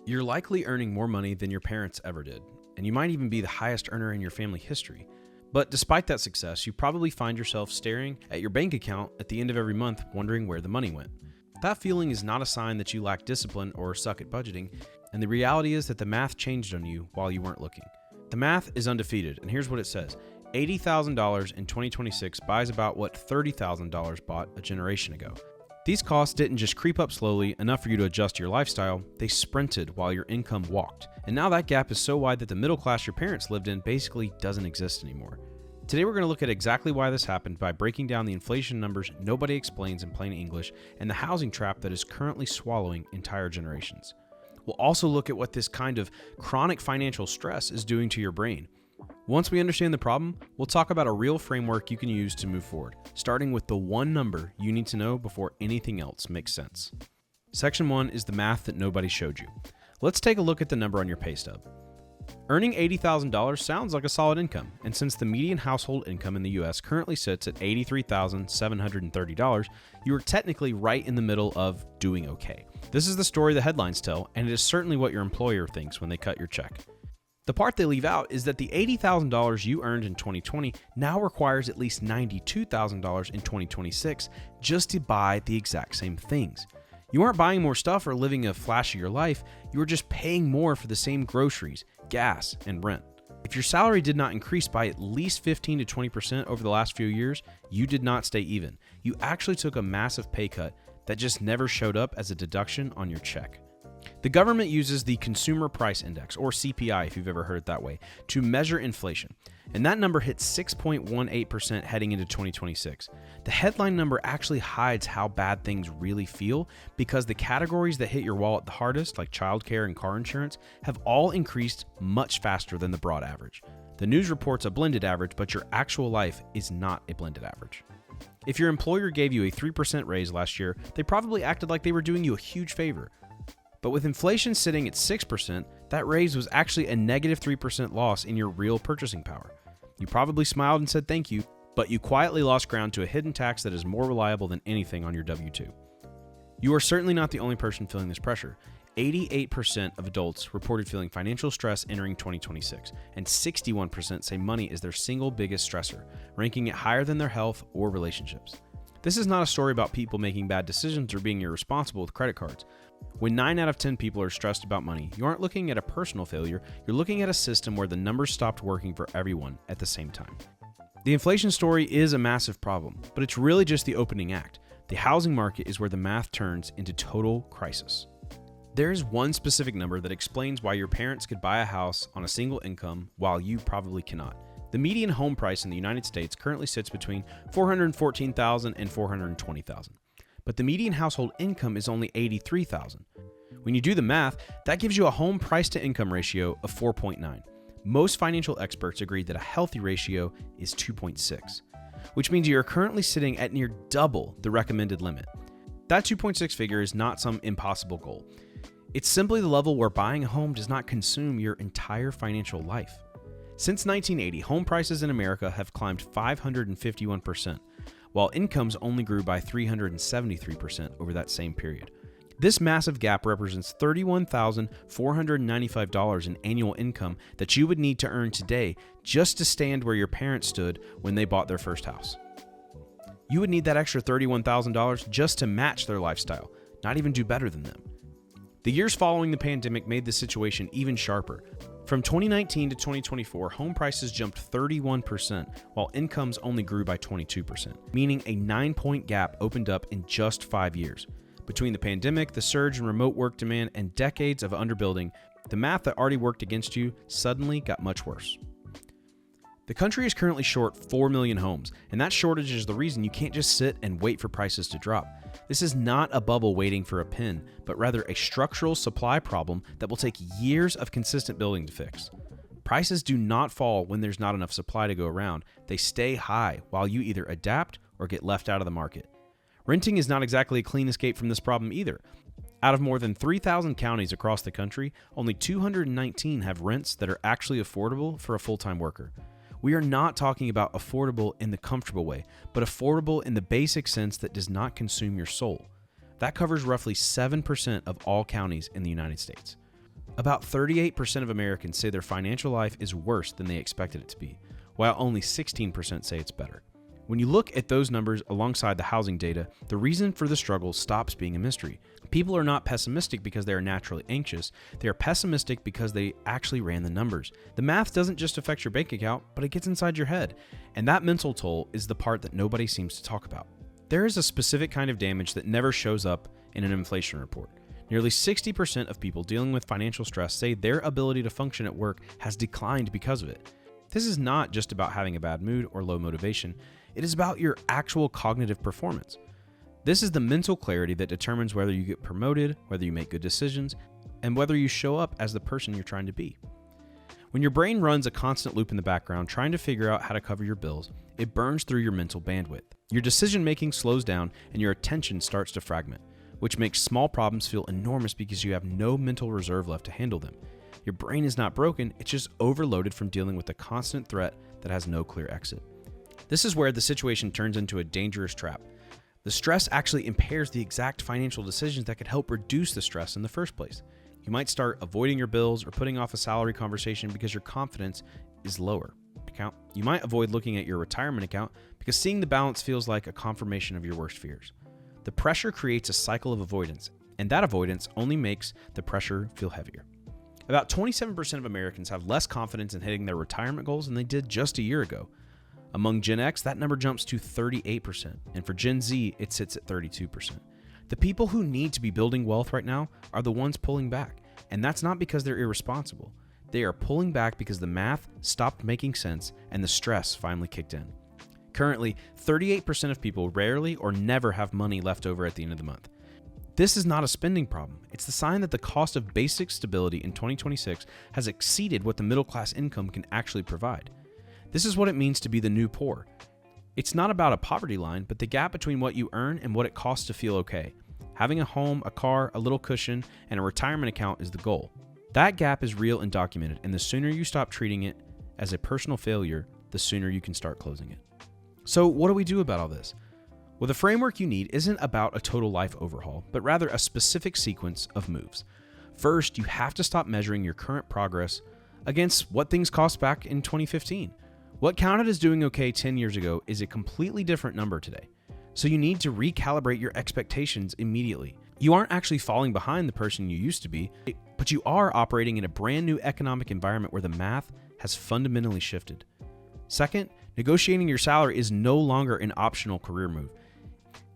You're likely earning more money than your parents ever did, and you might even be the highest earner in your family history. But despite that success, you probably find yourself staring at your bank account at the end of every month, wondering where the money went. That feeling is not a sign that you lack discipline or suck at budgeting, and the reality is that the math changed on you while you weren't looking. The math is undefeated, and here's what it says. $80,000 in 2026 buys about what $30,000 bought a generation ago. These costs didn't just creep up slowly enough for you to adjust your lifestyle, they sprinted while your income walked. And now that gap is so wide that the middle class your parents lived in basically doesn't exist anymore. Today we're going to look at exactly why this happened by breaking down the inflation numbers nobody explains in plain English and the housing trap that is currently swallowing entire generations. We'll also look at what this kind of chronic financial stress is doing to your brain. Once we understand the problem, we'll talk about a real framework you can use to move forward, starting with the one number you need to know before anything else makes sense. Section 1 is the math that nobody showed you. Let's take a look at the number on your pay stub. Earning $80,000 sounds like a solid income, and since the median household income in the US currently sits at $83,730, you are technically right in the middle of doing okay. This is the story the headlines tell, and it is certainly what your employer thinks when they cut your check. The part they leave out is that the $80,000 you earned in 2020 now requires at least $92,000 in 2026 just to buy the exact same things. You aren't buying more stuff or living a flashier life, you are just paying more for the same groceries, gas, and rent. If your salary did not increase by at least 15 to 20% over the last few years, you did not stay even. You actually took a massive pay cut that just never showed up as a deduction on your check. The government uses the Consumer Price Index, or CPI if you've ever heard it that way, to measure inflation, and that number hit 6.18% heading into 2026. The headline number actually hides how bad things really feel because the categories that hit your wallet the hardest, like childcare and car insurance, have all increased much faster than the broad average. The news reports a blended average, but your actual life is not a blended average. If your employer gave you a 3% raise last year, they probably acted like they were doing you a huge favor. But with inflation sitting at 6%, that raise was actually a negative 3% loss in your real purchasing power. You probably smiled and said thank you, but you quietly lost ground to a hidden tax that is more reliable than anything on your W-2. You are certainly not the only person feeling this pressure. 88% of adults reported feeling financial stress entering 2026, and 61% say money is their single biggest stressor, ranking it higher than their health or relationships. This is not a story about people making bad decisions or being irresponsible with credit cards. When 9 out of 10 people are stressed about money, you aren't looking at a personal failure, you're looking at a system where the numbers stopped working for everyone at the same time. The inflation story is a massive problem, but it's really just the opening act. The housing market is where the math turns into total crisis. There is one specific number that explains why your parents could buy a house on a single income while you probably cannot. The median home price in the United States currently sits between $414,000 and $420,000. But the median household income is only $83,000. When you do the math, that gives you a home price to income ratio of 4.9. Most financial experts agree that a healthy ratio is 2.6, which means you are currently sitting at near double the recommended limit. That 2.6 figure is not some impossible goal. It's simply the level where buying a home does not consume your entire financial life. Since 1980, home prices in America have climbed 551%, while incomes only grew by 373% over that same period. This massive gap represents $31,495 in annual income that you would need to earn today just to stand where your parents stood when they bought their first house. You would need that extra $31,000 just to match their lifestyle, not even do better than them. The years following the pandemic made the situation even sharper. From 2019 to 2024, home prices jumped 31%, while incomes only grew by 22%, meaning a 9-point gap opened up in just 5 years. Between the pandemic, the surge in remote work demand, and decades of underbuilding, the math that already worked against you suddenly got much worse. The country is currently short 4 million homes, and that shortage is the reason you can't just sit and wait for prices to drop. This is not a bubble waiting for a pin, but rather a structural supply problem that will take years of consistent building to fix. Prices do not fall when there's not enough supply to go around. They stay high while you either adapt or get left out of the market. Renting is not exactly a clean escape from this problem either. Out of more than 3,000 counties across the country, only 219 have rents that are actually affordable for a full-time worker. We are not talking about affordable in the comfortable way, but affordable in the basic sense that does not consume your soul. That covers roughly 7% of all counties in the United States. About 38% of Americans say their financial life is worse than they expected it to be, while only 16% say it's better. When you look at those numbers alongside the housing data, the reason for the struggle stops being a mystery. People are not pessimistic because they are naturally anxious. They are pessimistic because they actually ran the numbers. The math doesn't just affect your bank account, but it gets inside your head. And that mental toll is the part that nobody seems to talk about. There is a specific kind of damage that never shows up in an inflation report. Nearly 60% of people dealing with financial stress say their ability to function at work has declined because of it. This is not just about having a bad mood or low motivation. It is about your actual cognitive performance. This is the mental clarity that determines whether you get promoted, whether you make good decisions, and whether you show up as the person you're trying to be. When your brain runs a constant loop in the background trying to figure out how to cover your bills, it burns through your mental bandwidth. Your decision-making slows down and your attention starts to fragment, which makes small problems feel enormous because you have no mental reserve left to handle them. Your brain is not broken, it's just overloaded from dealing with a constant threat that has no clear exit. This is where the situation turns into a dangerous trap. The stress actually impairs the exact financial decisions that could help reduce the stress in the first place. You might start avoiding your bills or putting off a salary conversation because your confidence is lower. You might avoid looking at your retirement account because seeing the balance feels like a confirmation of your worst fears. The pressure creates a cycle of avoidance, and that avoidance only makes the pressure feel heavier. About 27% of Americans have less confidence in hitting their retirement goals than they did just a year ago. Among Gen X, that number jumps to 38%, and for Gen Z, it sits at 32%. The people who need to be building wealth right now are the ones pulling back, and that's not because they're irresponsible. They are pulling back because the math stopped making sense and the stress finally kicked in. Currently, 38% of people rarely or never have money left over at the end of the month. This is not a spending problem. It's the sign that the cost of basic stability in 2026 has exceeded what the middle class income can actually provide. This is what it means to be the new poor. It's not about a poverty line, but the gap between what you earn and what it costs to feel okay. Having a home, a car, a little cushion, and a retirement account is the goal. That gap is real and documented, and the sooner you stop treating it as a personal failure, the sooner you can start closing it. So what do we do about all this? Well, the framework you need isn't about a total life overhaul, but rather a specific sequence of moves. First, you have to stop measuring your current progress against what things cost back in 2015. What counted as doing okay 10 years ago is a completely different number today. So you need to recalibrate your expectations immediately. You aren't actually falling behind the person you used to be, but you are operating in a brand new economic environment where the math has fundamentally shifted. Second, negotiating your salary is no longer an optional career move.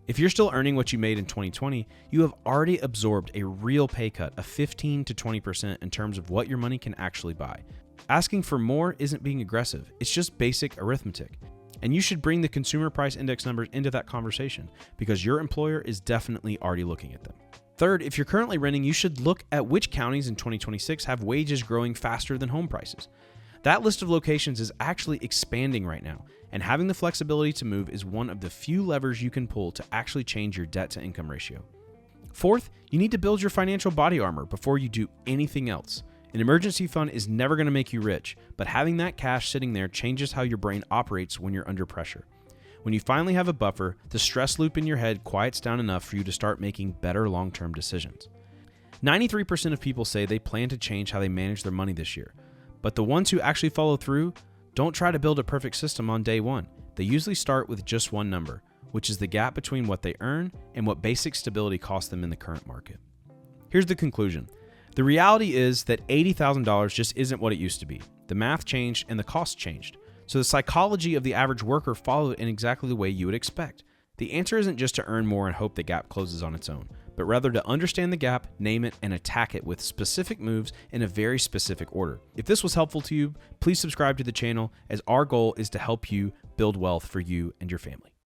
If you're still earning what you made in 2020, you have already absorbed a real pay cut of 15 to 20% in terms of what your money can actually buy. Asking for more isn't being aggressive, it's just basic arithmetic. And you should bring the consumer price index numbers into that conversation because your employer is definitely already looking at them. Third, if you're currently renting, you should look at which counties in 2026 have wages growing faster than home prices. That list of locations is actually expanding right now, and having the flexibility to move is one of the few levers you can pull to actually change your debt-to-income ratio. Fourth, you need to build your financial body armor before you do anything else. An emergency fund is never going to make you rich, but having that cash sitting there changes how your brain operates when you're under pressure. When you finally have a buffer, the stress loop in your head quiets down enough for you to start making better long-term decisions. 93% of people say they plan to change how they manage their money this year, but the ones who actually follow through don't try to build a perfect system on day one. They usually start with just one number, which is the gap between what they earn and what basic stability costs them in the current market. Here's the conclusion. The reality is that $80,000 just isn't what it used to be. The math changed and the cost changed. So the psychology of the average worker followed in exactly the way you would expect. The answer isn't just to earn more and hope the gap closes on its own, but rather to understand the gap, name it, and attack it with specific moves in a very specific order. If this was helpful to you, please subscribe to the channel, as our goal is to help you build wealth for you and your family.